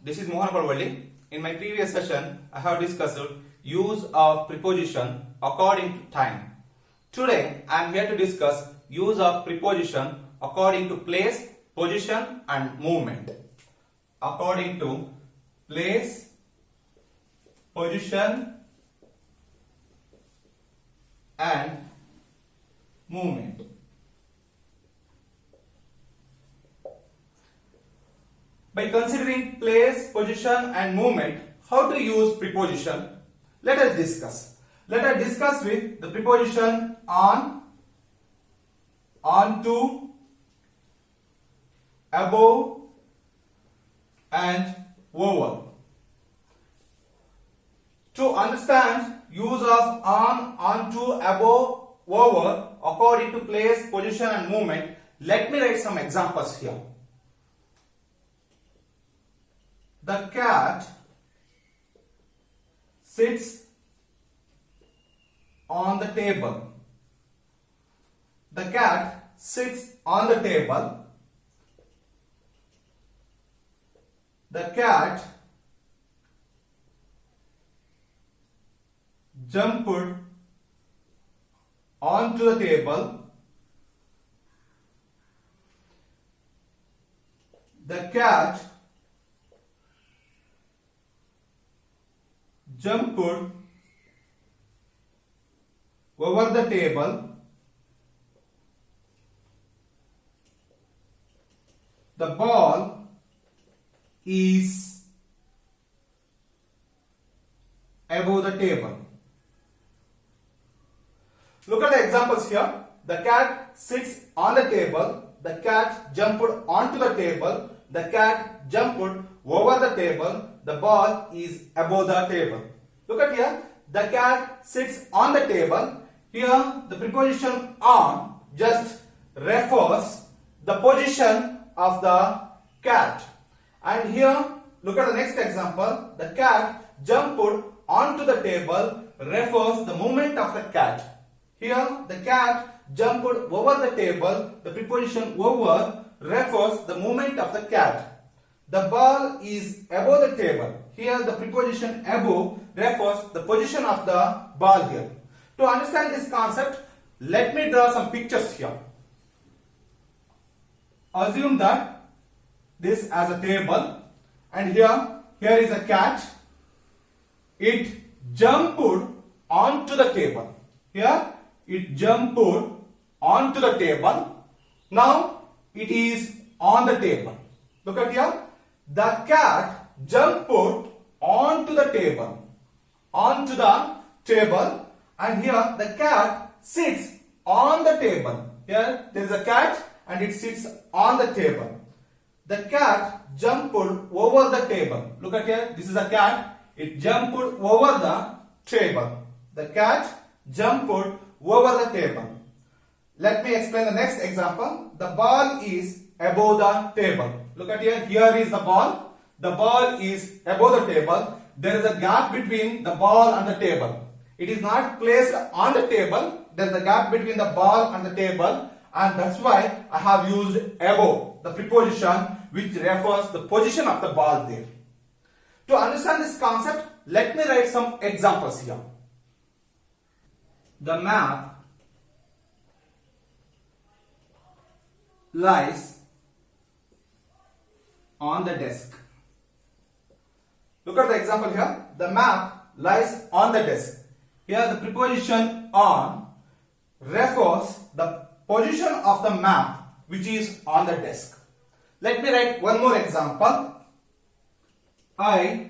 This is Mohan Parvalli. In my previous session, I have discussed use of preposition according to time. Today, I am here to discuss use of preposition according to place, position and movement. According to place, position and movement. By considering place, position and movement, how to use preposition, let us discuss. Let us discuss with the preposition on, onto, above and over. To understand use of on, onto, above, over according to place, position and movement, let me write some examples here. The cat sits on the table. The cat sits on the table. The cat jumped onto the table. The cat jumped over the table. The ball is above the table. Look at the examples here. The cat sits on the table. The cat jumped onto the table. The cat jumped over the table. The ball is above the table. Look at here. The cat sits on the table. Here the preposition on just refers the position of the cat. And here look at the next example. The cat jumped onto the table refers the movement of the cat. Here the cat jumped over the table. The preposition over refers the movement of the cat. The ball is above the table. Here the preposition above refers the position of the ball here. To understand this concept, let me draw some pictures here. Assume that this as a table and here is a cat. It jumped onto the table. Here it jumped onto the table. Now it is on the table. Look at here. The cat jumped onto the table. Onto the table. And here the cat sits on the table. Here there is a cat and it sits on the table. The cat jumped over the table. Look at here. This is a cat. It jumped over the table. The cat jumped over the table. Let me explain the next example. The ball is above the table. Look at here. Here is the ball. The ball is above the table. There is a gap between the ball and the table. It is not placed on the table. There is a gap between the ball and the table. And that's why I have used above, the preposition which refers the position of the ball there. To understand this concept, let me write some examples here. The map lies on the desk. Look at the example here. The map lies on the desk. Here the preposition on refers the position of the map which is on the desk. Let me write one more example. I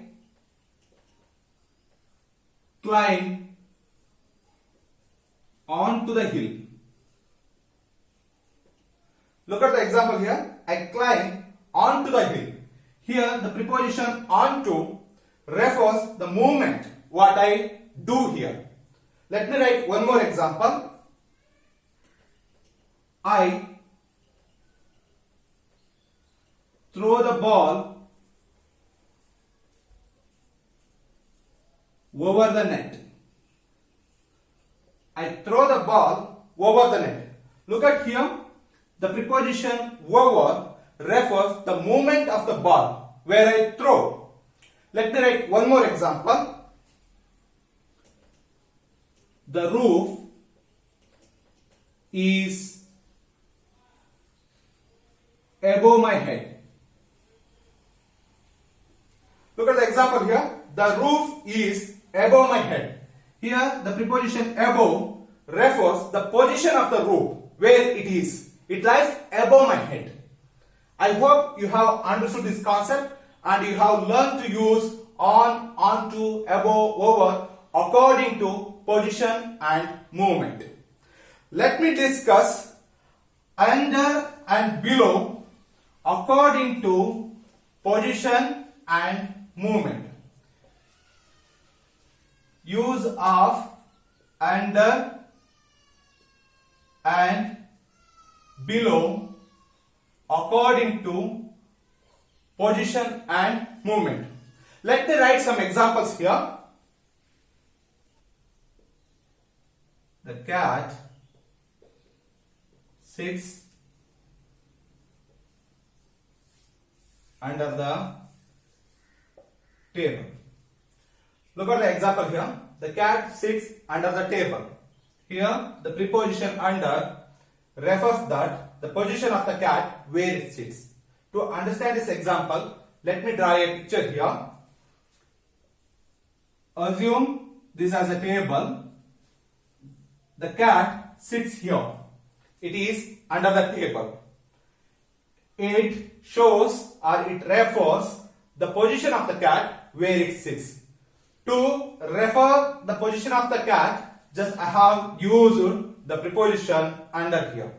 climb onto the hill. Look at the example here. I climb onto the hill. Here the preposition onto refers the movement what I do here. Let me write one more example. I throw the ball over the net. I throw the ball over the net. Look at here. The preposition over refers the movement of the ball where I throw. Let me write one more example. The roof is above my head. Look at the example here. The roof is above my head. Here the preposition above refers the position of the roof, where it is. It lies above my head. I hope you have understood this concept and you have learned to use on, onto, above, over according to position and movement. Let me discuss under and below according to position and movement. Use of under and below according to position and movement. Let me write some examples here. The cat sits under the table. Look at the example here. The cat sits under the table. Here the preposition under refers that the position of the cat where it sits. To understand this example, let me draw a picture here. Assume this as a table. The cat sits here. It is under the table. It shows or it refers the position of the cat where it sits. To refer the position of the cat, just I have used the preposition under here.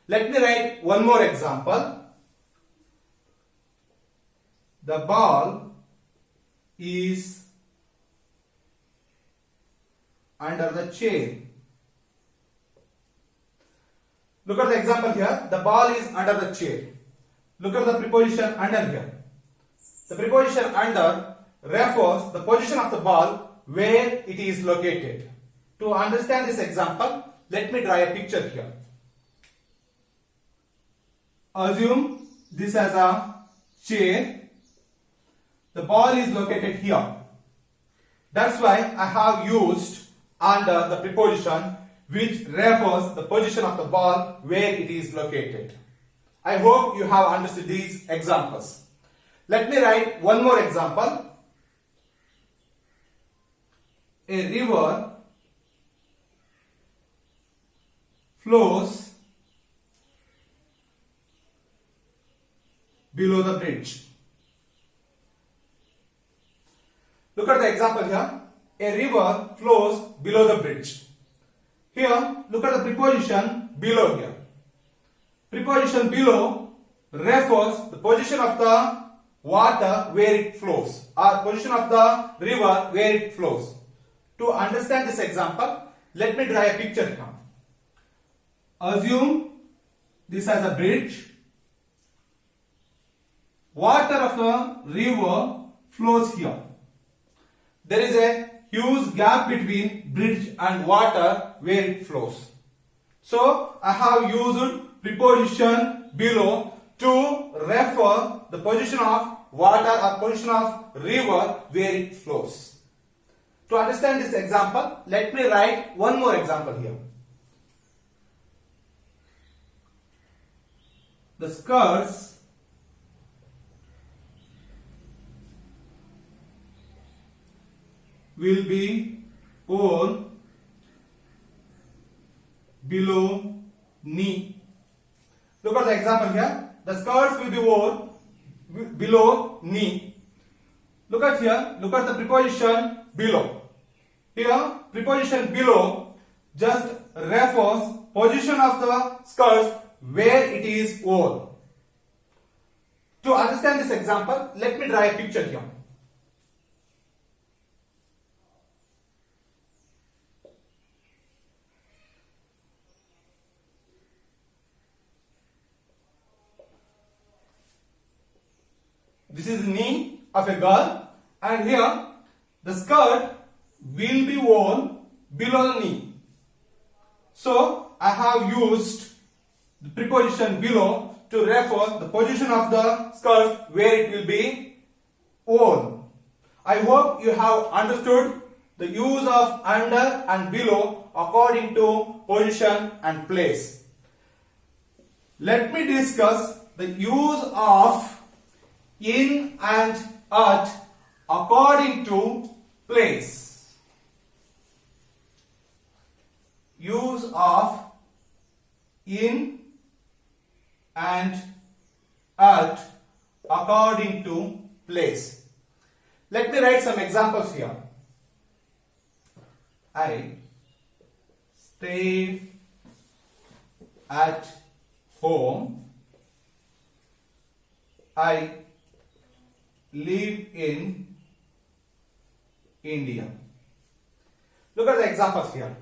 Let me write one more example. The ball is under the chair. Look at the example here. The ball is under the chair. Look at the preposition under here. The preposition under refers the position of the ball where it is located. To understand this example, let me draw a picture here. Assume this as a chair. The ball is located here. That's why I have used under the preposition which refers the position of the ball where it is located. I hope you have understood these examples. Let me write one more example. A river flows below the bridge. Look at the example here. A river flows below the bridge. Here, look at the preposition below here. Preposition below refers the position of the water where it flows, or position of the river where it flows. To understand this example, let me draw a picture here. Assume this as a bridge. Water of the river flows here. There is a huge gap between bridge and water where it flows. So I have used preposition below to refer the position of water or position of river where it flows. To understand this example, let me write one more example here. The skirts will be worn below knee. Look at the example here. The skirts will be worn below knee. Look at here. Look at the preposition below. Here, preposition below just refers position of the skirts where it is worn. To understand this example, let me draw a picture here. This is knee of a girl, and here the skirt will be worn below the knee. So I have used the preposition below to refer the position of the skirt where it will be worn. I hope you have understood the use of under and below according to position and place. Let me discuss the use of in and at according to place. Use of in and at according to place. Let me write some examples here. I stayed at home. I live in India. Look at the examples here.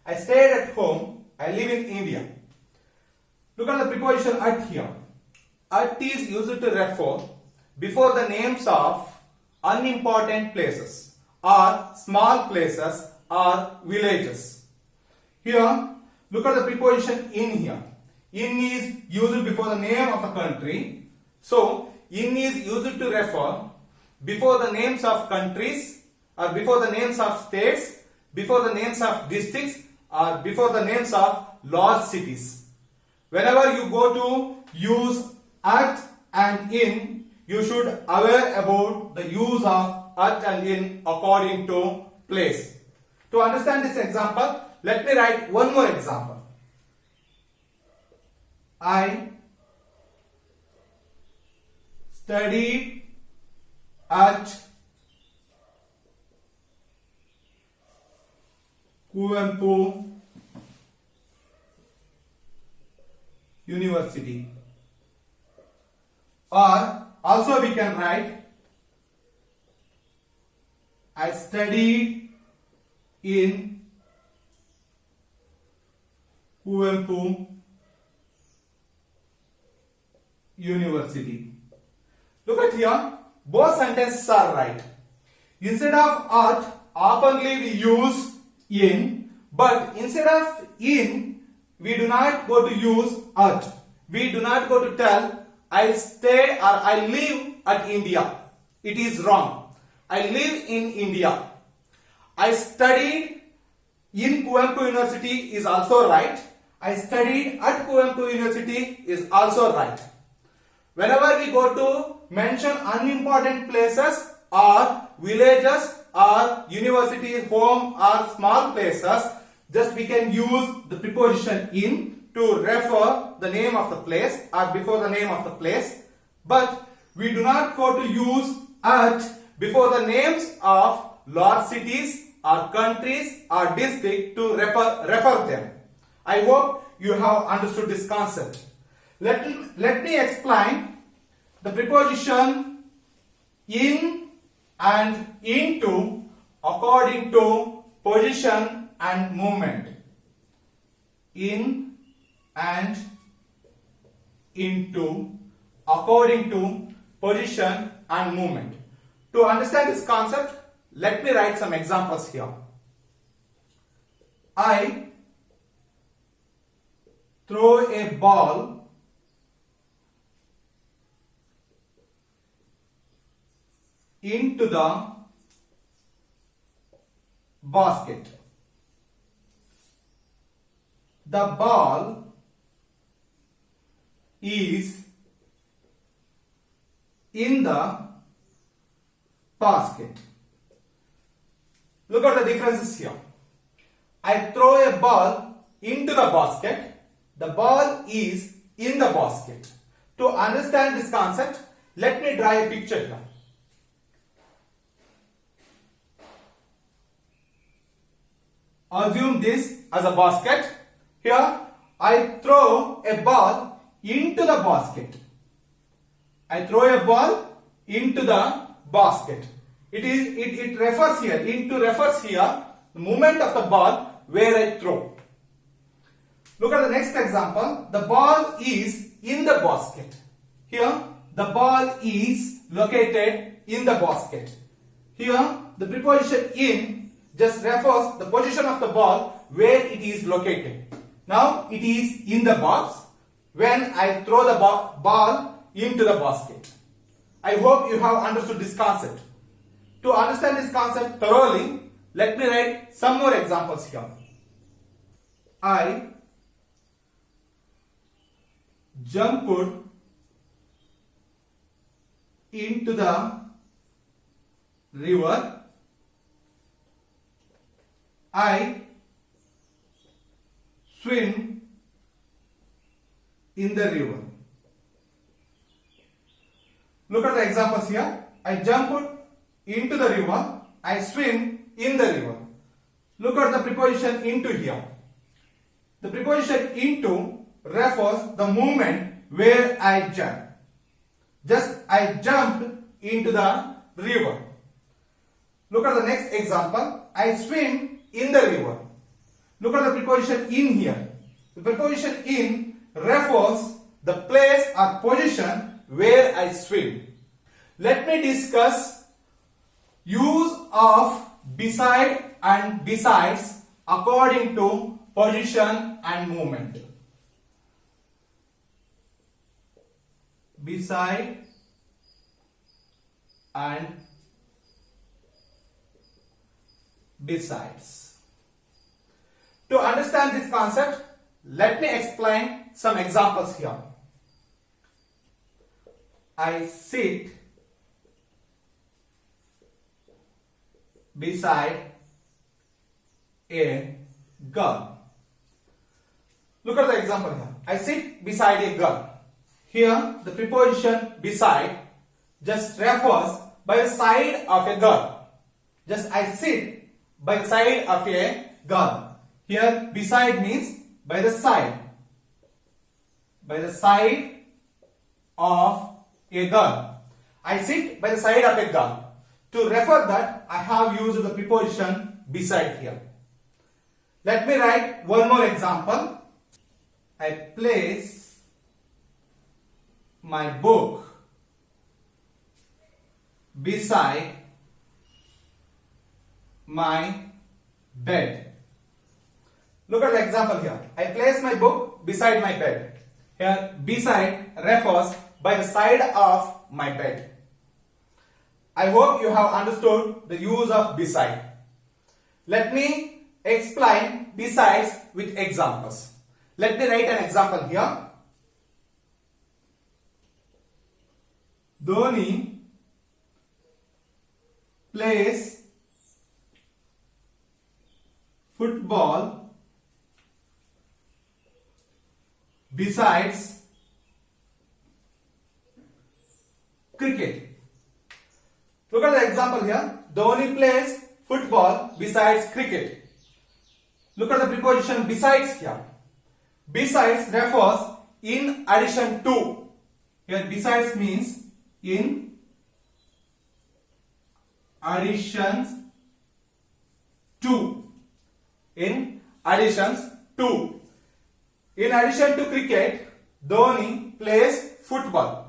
I stayed at home. I live in India. Look at the preposition at here. At is used to refer before the names of unimportant places or small places or villages. Here, look at the preposition in here. In is used before the name of a country. So, in is used to refer before the names of countries or before the names of states, before the names of districts or before the names of large cities. Whenever you go to use at and in, you should aware about the use of at and in according to place. To understand this example, let me write one more example. I studied at Kuvempu University. Or also we can write I studied in Kuvempu University. Look at here, both sentences are right. Instead of at, oftenly we use in, but instead of in, we do not go to use at. We do not go to tell I stay or I live at India. It is wrong. I live in India. I studied in Kuvempu University is also right. I studied at Kuvempu University is also right. Whenever we go to mention unimportant places or villages or university, home or small places, just we can use the preposition in to refer the name of the place or before the name of the place. But we do not go to use at before the names of large cities or countries or districts to refer them. I hope you have understood this concept. Let me explain the preposition in and into according to position and movement. In and into according to position and movement. To understand this concept, let me write some examples here. I throw a ball into the basket. The ball is in the basket. Look at the differences here. I throw a ball into the basket. The ball is in the basket. To understand this concept, let me draw a picture here. Assume this as a basket. Here, I throw a ball into the basket. I throw a ball into the basket. It refers here, into refers here, the movement of the ball where I throw. Look at the next example. The ball is in the basket. Here, the ball is located in the basket. Here, the preposition in just refers the position of the ball where it is located. Now, it is in the box when I throw the ball into the basket. I hope you have understood this concept. To understand this concept thoroughly, let me write some more examples here. I jumped into the river. I swim in the river. Look at the examples here. I jumped into the river. I swim in the river. Look at the preposition into here. The preposition into refers the movement where I jump. Just I jumped into the river. Look at the next example. I swim in the river. Look at the preposition in here. The preposition in refers the place or position where I swim. Let me discuss use of beside and besides according to position and movement. Beside and besides. To understand this concept, let me explain some examples here. I sit beside a girl. Look at the example here. I sit beside a girl. Here the preposition beside just refers by the side of a girl. Just I sit by the side of a girl. Here beside means by the side. By the side of a girl. I sit by the side of a girl. To refer that, I have used the preposition beside here. Let me write one more example. I place my book beside my bed. Look at the example here. I place my book beside my bed. Here, beside refers by the side of my bed. I hope you have understood the use of beside. Let me explain besides with examples. Let me write an example here. Dhoni plays football besides cricket. Look at the example here. Dhoni plays football besides cricket. Look at the preposition besides here. Besides refers in addition to. Here besides means in addition to. In addition to. In addition to cricket, Dhoni plays football.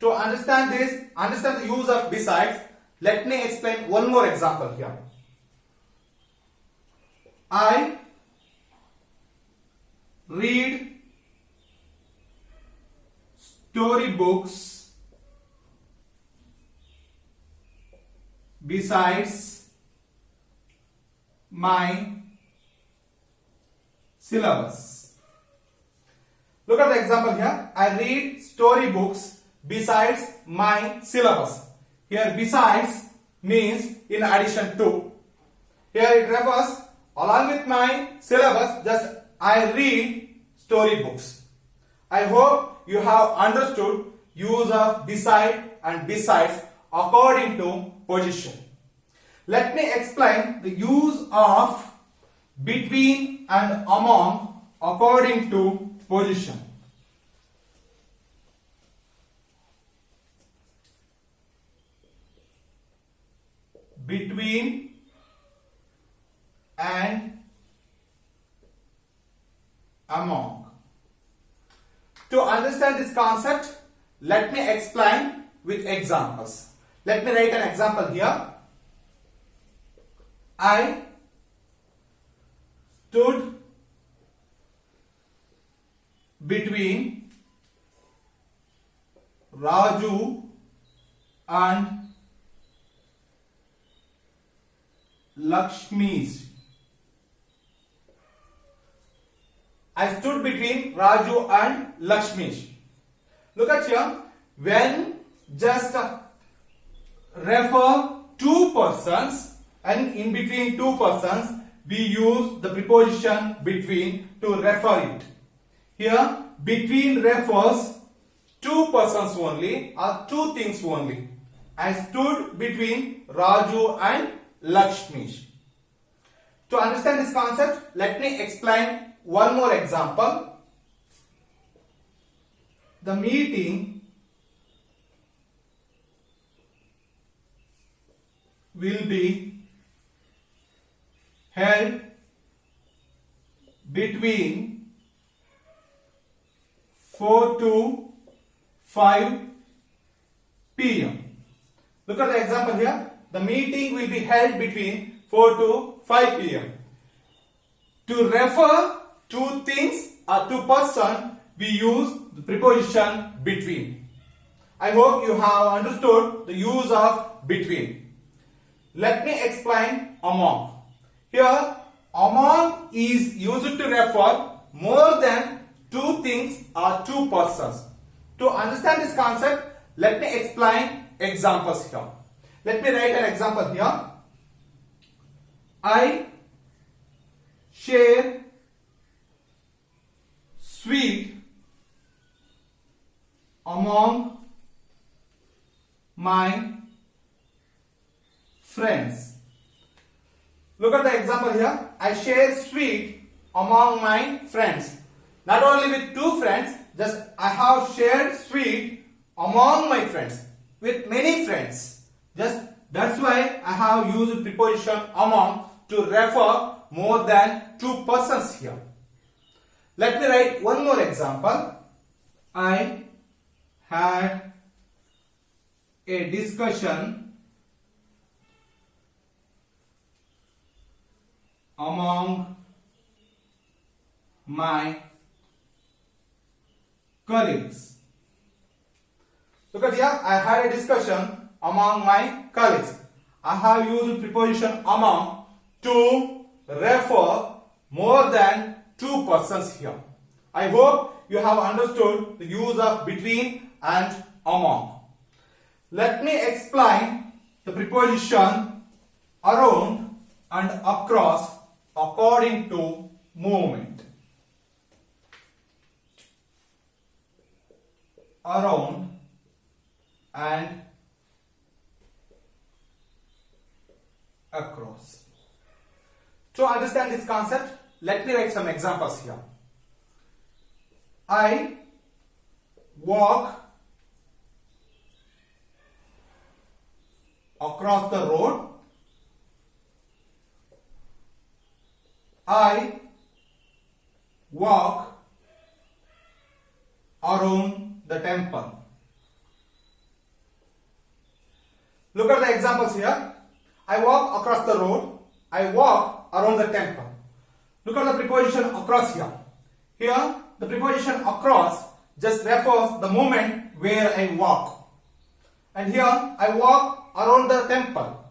To understand the use of besides, let me explain one more example here. I read storybooks besides my syllabus. Look at the example here. I read storybooks besides my syllabus. Here besides means in addition to. Here it refers along with my syllabus, just I read storybooks. I hope you have understood use of beside and besides according to position. Let me explain the use of between and among according to position. Between and among. To understand this concept, let me explain with examples. Let me write an example here. I stood between Raju and Lakshmi's. I stood between Raju and Lakshmi's. Look at here. When just refer two persons, and in between two persons we use the preposition between to refer it. Here between refers two persons only or two things only. I stood between Raju and Lakshmi. To understand this concept, let me explain one more example. The meeting will be held between 4 to 5 p.m. Look at the example here. The meeting will be held between 4 to 5 p.m. To refer two things or two persons, we use the preposition between. I hope you have understood the use of between. Let me explain among. Here, among is used to refer more than two things or two persons. To understand this concept, let me explain examples here. Let me write an example here. I share sweet among my friends. Look at the example here. I share sweet among my friends. Not only with two friends, just I have shared sweet among my friends, with many friends. Just that's why I have used preposition among to refer more than two persons here. Let me write one more example. I had a discussion among my colleagues. Look at here, I had a discussion among my colleagues. I have used preposition among to refer more than two persons here. I hope you have understood the use of between and among. Let me explain the preposition around and across according to movement. Around and across. To understand this concept, let me write some examples here. I walk across the road. I walk around the temple. Look at the examples here. I walk across the road. I walk around the temple. Look at the preposition across here. Here, the preposition across just refers the movement where I walk. And here, I walk around the temple.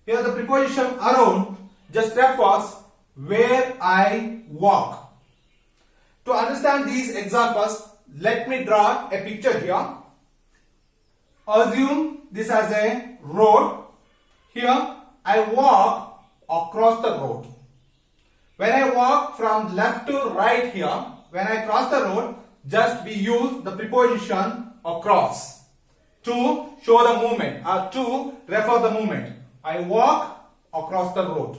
Here, the preposition around just refers where I walk. To understand these examples, let me draw a picture here. Assume this as a road. Here, I walk across the road. When I walk from left to right here, when I cross the road, just we use the preposition across to show the movement or to refer the movement. I walk across the road.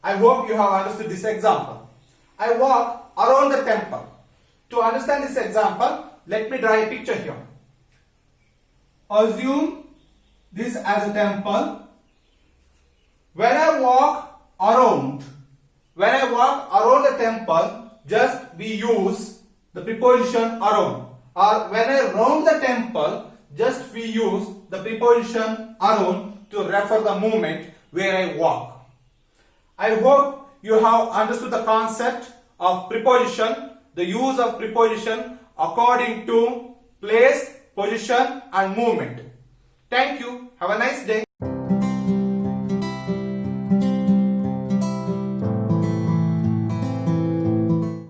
I hope you have understood this example. I walk around the temple. To understand this example, let me draw a picture here. Assume this as a temple. When I walk around the temple, just we use the preposition around. Or when I round the temple, just we use the preposition around to refer the movement where I walk. I hope you have understood the concept of preposition, the use of preposition according to place, position and movement. Thank you. Have a nice day.